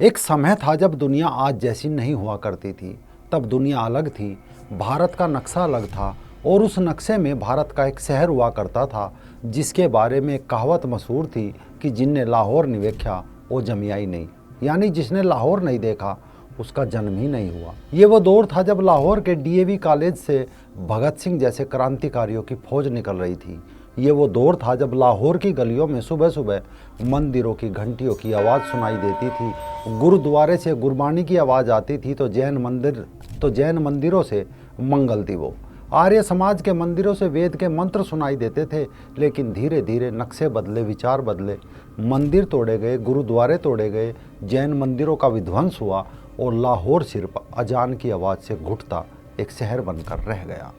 एक समय था जब दुनिया आज जैसी नहीं हुआ करती थी। तब दुनिया अलग थी, भारत का नक्शा अलग था और उस नक्शे में भारत का एक शहर हुआ करता था जिसके बारे में एक कहावत मशहूर थी कि जिनने लाहौर नहीं देखा वो जमिया ही नहीं। यानी जिसने लाहौर नहीं देखा उसका जन्म ही नहीं हुआ। ये वो दौर था जब लाहौर के डीएवी कॉलेज से भगत सिंह जैसे क्रांतिकारियों की फौज निकल रही थी। ये वो दौर था जब लाहौर की गलियों में सुबह सुबह मंदिरों की घंटियों की आवाज़ सुनाई देती थी, गुरुद्वारे से गुरबानी की आवाज़ आती थी तो जैन मंदिरों से मंगल दीवो, आर्य समाज के मंदिरों से वेद के मंत्र सुनाई देते थे। लेकिन धीरे धीरे नक्शे बदले, विचार बदले, मंदिर तोड़े गए, गुरुद्वारे तोड़े गए, जैन मंदिरों का विध्वंस हुआ और लाहौर सिर्फ अजान की आवाज़ से घुटता एक शहर बनकर रह गया।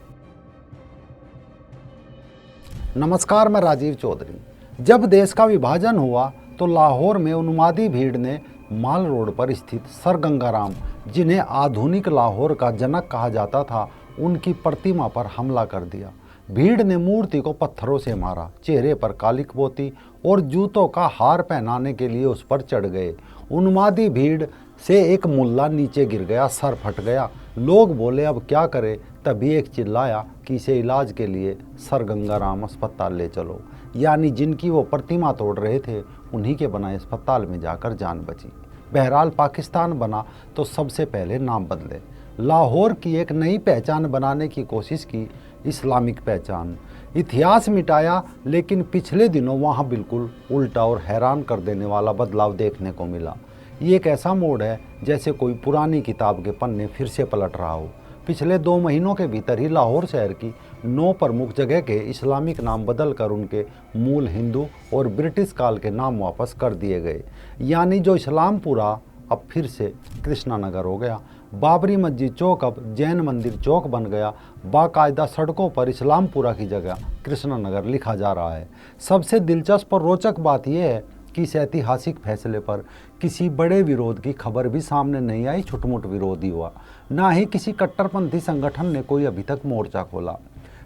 नमस्कार, मैं राजीव चौधरी। जब देश का विभाजन हुआ तो लाहौर में उन्मादी भीड़ ने माल रोड पर स्थित सर गंगाराम, जिन्हें आधुनिक लाहौर का जनक कहा जाता था, उनकी प्रतिमा पर हमला कर दिया। भीड़ ने मूर्ति को पत्थरों से मारा, चेहरे पर कालिक पोती और जूतों का हार पहनाने के लिए उस पर चढ़ गए। उन्मादी भीड़ से एक मुल्ला नीचे गिर गया, सर फट गया। लोग बोले अब क्या करें। तभी एक चिल्लाया कि इसे इलाज के लिए सर गंगाराम अस्पताल ले चलो। यानी जिनकी वो प्रतिमा तोड़ रहे थे उन्हीं के बनाए अस्पताल में जाकर जान बची। बहरहाल पाकिस्तान बना तो सबसे पहले नाम बदले। लाहौर की एक नई पहचान बनाने की कोशिश की, इस्लामिक पहचान। इतिहास मिटाया, लेकिन पिछले दिनों वहाँ बिल्कुल उल्टा और हैरान कर देने वाला बदलाव देखने को मिला। ये एक ऐसा मोड़ है जैसे कोई पुरानी किताब के पन्ने फिर से पलट रहा हो। पिछले 2 महीनों के भीतर ही लाहौर शहर की 9 प्रमुख जगह के इस्लामिक नाम बदलकर उनके मूल हिंदू और ब्रिटिश काल के नाम वापस कर दिए गए। यानी जो इस्लामपुरा अब फिर से कृष्णा नगर हो गया। बाबरी मस्जिद चौक अब जैन मंदिर चौक बन गया। बाकायदा सड़कों पर इस्लामपुरा की जगह कृष्णा नगर लिखा जा रहा है। सबसे दिलचस्प और रोचक बात यह है कि इस ऐतिहासिक फैसले पर किसी बड़े विरोध की खबर भी सामने नहीं आई। छुटमुट विरोध ही हुआ, ना ही किसी कट्टरपंथी संगठन ने कोई अभी तक मोर्चा खोला।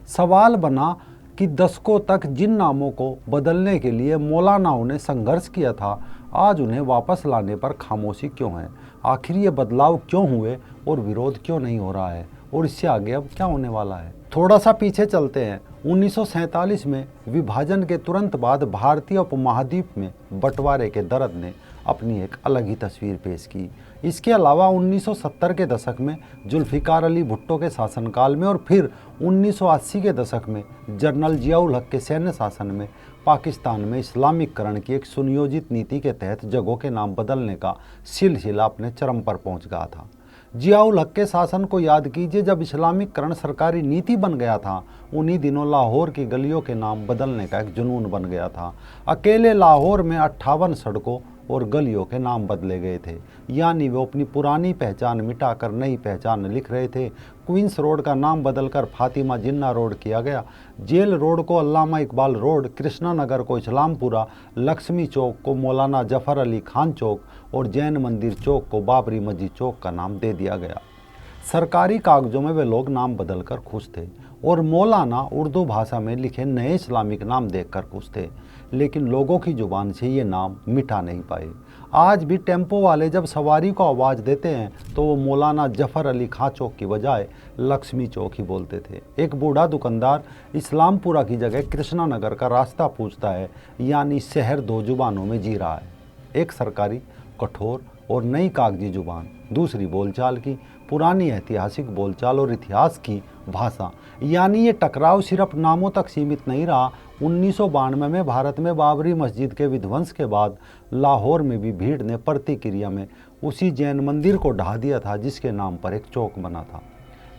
सवाल बना कि दशकों तक जिन नामों को बदलने के लिए मौलानाओं ने संघर्ष किया था, आज उन्हें वापस लाने पर खामोशी क्यों है? आखिर ये बदलाव क्यों हुए और विरोध क्यों नहीं हो रहा है? और इससे आगे अब क्या होने वाला है? थोड़ा सा पीछे चलते हैं। 1947 में विभाजन के तुरंत बाद भारतीय उपमहाद्वीप में बंटवारे के दर्द ने अपनी एक अलग ही तस्वीर पेश की। इसके अलावा 1970 के दशक में जुल्फिकार अली भुट्टो के शासनकाल में और फिर 1980 के दशक में जनरल जियाउल हक के सैन्य शासन में पाकिस्तान में इस्लामीकरण की एक सुनियोजित नीति के तहत जगहों के नाम बदलने का सिलसिला अपने चरम पर पहुंच गया था। जियाउल हक के शासन को याद कीजिए, जब इस्लामीकरण सरकारी नीति बन गया था, उन्हीं दिनों लाहौर की गलियों के नाम बदलने का एक जुनून बन गया था। अकेले लाहौर में 58 सड़कों और गलियों के नाम बदले गए थे। यानी वो अपनी पुरानी पहचान मिटाकर नई पहचान लिख रहे थे। क्वींस रोड का नाम बदलकर फातिमा जिन्ना रोड किया गया। जेल रोड को अल्लामा इकबाल रोड, कृष्णा नगर को इस्लामपुरा, लक्ष्मी चौक को मौलाना जफर अली खान चौक और जैन मंदिर चौक को बाबरी मस्जिद चौक का नाम दे दिया गया। सरकारी कागजों में वे लोग नाम बदलकर खुश थे और मौलाना उर्दू भाषा में लिखे नए इस्लामिक नाम देखकर खुश थे। लेकिन लोगों की जुबान से ये नाम मिटा नहीं पाए। आज भी टेम्पो वाले जब सवारी को आवाज़ देते हैं तो वो मौलाना जफर अली खां चौक की बजाय लक्ष्मी चौक ही बोलते थे। एक बूढ़ा दुकानदार इस्लामपुरा की जगह कृष्णा नगर का रास्ता पूछता है। यानी शहर 2 जुबानों में जी रहा है, एक सरकारी कठोर और नई कागजी जुबान, दूसरी बोलचाल की पुरानी ऐतिहासिक बोलचाल और इतिहास की भाषा। यानी ये टकराव सिर्फ नामों तक सीमित नहीं रहा। 1992 में भारत में बाबरी मस्जिद के विध्वंस के बाद लाहौर में भी भीड़ ने प्रतिक्रिया में उसी जैन मंदिर को ढा दिया था जिसके नाम पर एक चौक बना था।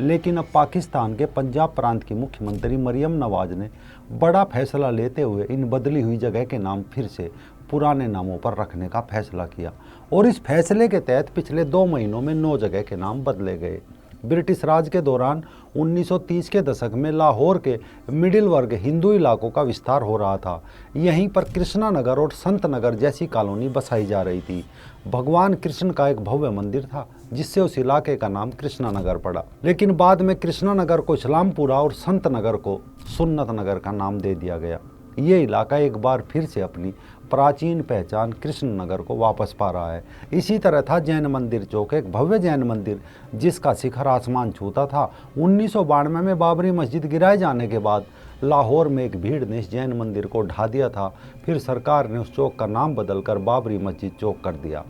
लेकिन अब पाकिस्तान के पंजाब प्रांत की मुख्यमंत्री मरियम नवाज ने बड़ा फैसला लेते हुए इन बदली हुई जगह के नाम फिर से पुराने नामों पर रखने का फैसला किया और इस फैसले के तहत पिछले 2 महीनों में 9 जगह के नाम बदले गए। ब्रिटिश राज के दौरान 1930 के दशक में लाहौर के मिडिल वर्ग हिंदू इलाकों का विस्तार हो रहा था। यहीं पर कृष्णा नगर और संत नगर जैसी कॉलोनी बसाई जा रही थी। भगवान कृष्ण का एक भव्य मंदिर था जिससे उस इलाके का नाम कृष्णा नगर पड़ा। लेकिन बाद में कृष्णा नगर को इस्लामपुरा और संत नगर को सुन्नत नगर का नाम दे दिया गया। ये इलाका एक बार फिर से अपनी प्राचीन पहचान कृष्णनगर को वापस पा रहा है। इसी तरह था जैन मंदिर चौक, एक भव्य जैन मंदिर जिसका शिखर आसमान छूता था। 1992 में बाबरी मस्जिद गिराए जाने के बाद लाहौर में एक भीड़ ने इस जैन मंदिर को ढा दिया था। फिर सरकार ने उस चौक का नाम बदलकर बाबरी मस्जिद चौक कर दिया,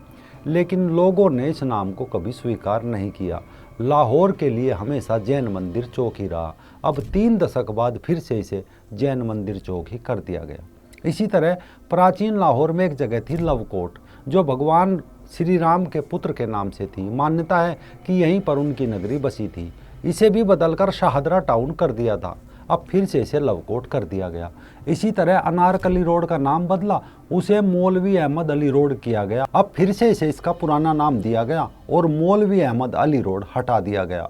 लेकिन लोगों ने इस नाम को कभी स्वीकार नहीं किया। लाहौर के लिए हमेशा जैन मंदिर चौक ही रहा। अब 3 दशक बाद फिर से इसे जैन मंदिर चौक ही कर दिया गया। इसी तरह प्राचीन लाहौर में एक जगह थी लवकोट, जो भगवान श्री राम के पुत्र के नाम से थी। मान्यता है कि यहीं पर उनकी नगरी बसी थी। इसे भी बदलकर शाहदरा टाउन कर दिया था। अब फिर से इसे लवकोट कर दिया गया। इसी तरह अनारकली रोड का नाम बदला, उसे मौलवी अहमद अली रोड किया गया। अब फिर से इसे इसका पुराना नाम दिया गया और मौलवी अहमद अली रोड हटा दिया गया।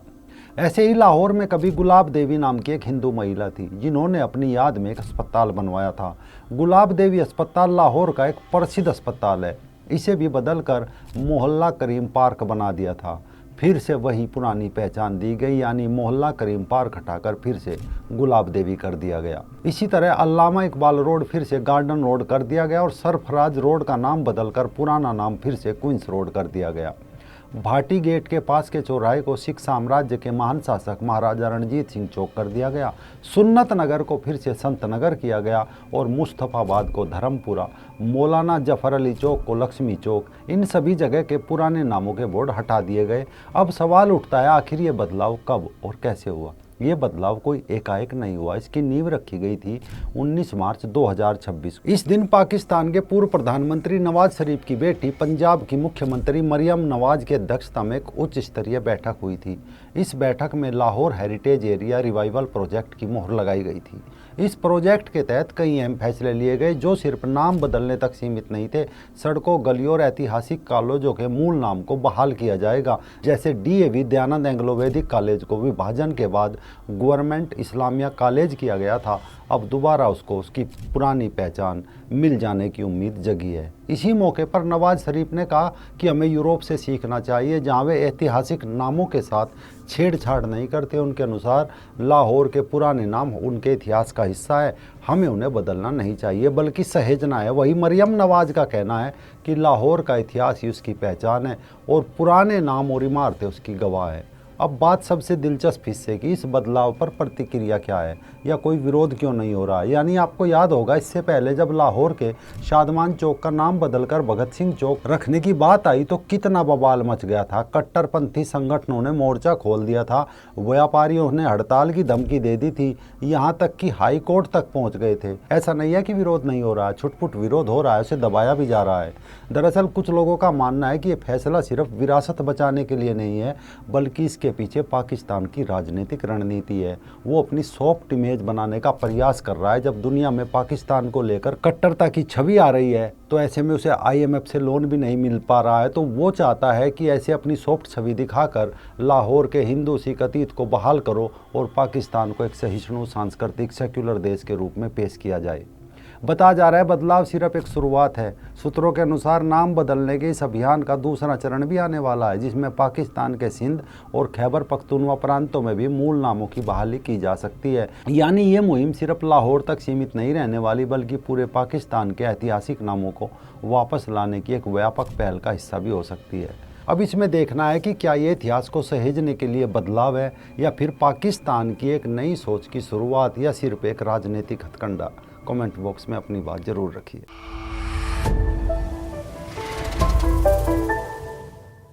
ऐसे ही लाहौर में कभी गुलाब देवी नाम की एक हिंदू महिला थी, जिन्होंने अपनी याद में एक अस्पताल बनवाया था। गुलाब देवी अस्पताल लाहौर का एक प्रसिद्ध अस्पताल है। इसे भी बदलकर मोहल्ला करीम पार्क बना दिया था। फिर से वही पुरानी पहचान दी गई, यानी मोहल्ला करीम पार्क हटाकर फिर से गुलाब देवी कर दिया गया। इसी तरह अल्लामा इकबाल रोड फिर से गार्डन रोड कर दिया गया और सरफराज रोड का नाम बदलकर पुराना नाम फिर से क्वींस रोड कर दिया गया। भाटी गेट के पास के चौराहे को सिख साम्राज्य के महान शासक महाराजा रणजीत सिंह चौक कर दिया गया। सुन्नत नगर को फिर से संत नगर किया गया और मुस्तफ़ाबाद को धर्मपुरा, मौलाना जफर अली चौक को लक्ष्मी चौक, इन सभी जगह के पुराने नामों के बोर्ड हटा दिए गए। अब सवाल उठता है, आखिर ये बदलाव कब और कैसे हुआ? ये बदलाव कोई एकाएक नहीं हुआ। इसकी नींव रखी गई थी 19 मार्च 2026। इस दिन पाकिस्तान के पूर्व प्रधानमंत्री नवाज शरीफ की बेटी पंजाब की मुख्यमंत्री मरियम नवाज की अध्यक्षता में एक उच्च स्तरीय बैठक हुई थी। इस बैठक में Lahore heritage area revival project की मोहर लगाई गई थी। इस प्रोजेक्ट के तहत कई अहम फैसले लिए गए, जो सिर्फ नाम बदलने तक सीमित नहीं थे। सड़कों, गलियों और ऐतिहासिक कॉलेजों के मूल नाम को बहाल किया जाएगा। जैसे DAV दयानंद एंग्लो वैदिक कॉलेज को विभाजन के बाद गवर्नमेंट इस्लामिया कॉलेज किया गया था, अब दोबारा उसको उसकी पुरानी पहचान मिल जाने की उम्मीद जगी है। इसी मौके पर नवाज शरीफ ने कहा कि हमें यूरोप से सीखना चाहिए, जहां वे ऐतिहासिक नामों के साथ छेड़छाड़ नहीं करते। उनके अनुसार लाहौर के पुराने नाम उनके इतिहास का हिस्सा है, हमें उन्हें बदलना नहीं चाहिए बल्कि सहेजना है। वही मरियम नवाज का कहना है कि लाहौर का इतिहास ही उसकी पहचान है और पुराने नाम और इमारतें उसकी गवाह है। अब बात सबसे दिलचस्प हिस्से की, इस बदलाव पर प्रतिक्रिया क्या है या कोई विरोध क्यों नहीं हो रहा है? यानी आपको याद होगा, इससे पहले जब लाहौर के शादमान चौक का नाम बदलकर भगत सिंह चौक रखने की बात आई तो कितना बवाल मच गया था। कट्टरपंथी संगठनों ने मोर्चा खोल दिया था, व्यापारियों ने हड़ताल की धमकी दे दी थी, यहाँ तक कि हाई कोर्ट तक पहुँच गए थे। ऐसा नहीं है कि विरोध नहीं हो रहा है, छुटपुट विरोध हो रहा है, उसे दबाया भी जा रहा है। दरअसल कुछ लोगों का मानना है कि ये फैसला सिर्फ विरासत बचाने के लिए नहीं है, बल्कि इसके पीछे पाकिस्तान की राजनीतिक रणनीति है। वो अपनी सॉफ्ट इमेज बनाने का प्रयास कर रहा है। जब दुनिया में पाकिस्तान को लेकर कट्टरता की छवि आ रही है, तो ऐसे में उसे IMF से लोन भी नहीं मिल पा रहा है, तो वो चाहता है कि ऐसे अपनी सॉफ्ट छवि दिखाकर लाहौर के हिंदू सिख अतीत को बहाल करो और पाकिस्तान को एक सहिष्णु सांस्कृतिक सेक्युलर देश के रूप में पेश किया जाए। बताया जा रहा है बदलाव सिर्फ एक शुरुआत है। सूत्रों के अनुसार नाम बदलने के इस अभियान का दूसरा चरण भी आने वाला है, जिसमें पाकिस्तान के सिंध और खैबर पख्तूनवा प्रांतों में भी मूल नामों की बहाली की जा सकती है। यानी ये मुहिम सिर्फ लाहौर तक सीमित नहीं रहने वाली, बल्कि पूरे पाकिस्तान के ऐतिहासिक नामों को वापस लाने की एक व्यापक पहल का हिस्सा भी हो सकती है। अब इसमें देखना है कि क्या ये इतिहास को सहेजने के लिए बदलाव है या फिर पाकिस्तान की एक नई सोच की शुरुआत, या सिर्फ एक राजनीतिक हथकंडा। कमेंट बॉक्स में अपनी बात जरूर रखिए।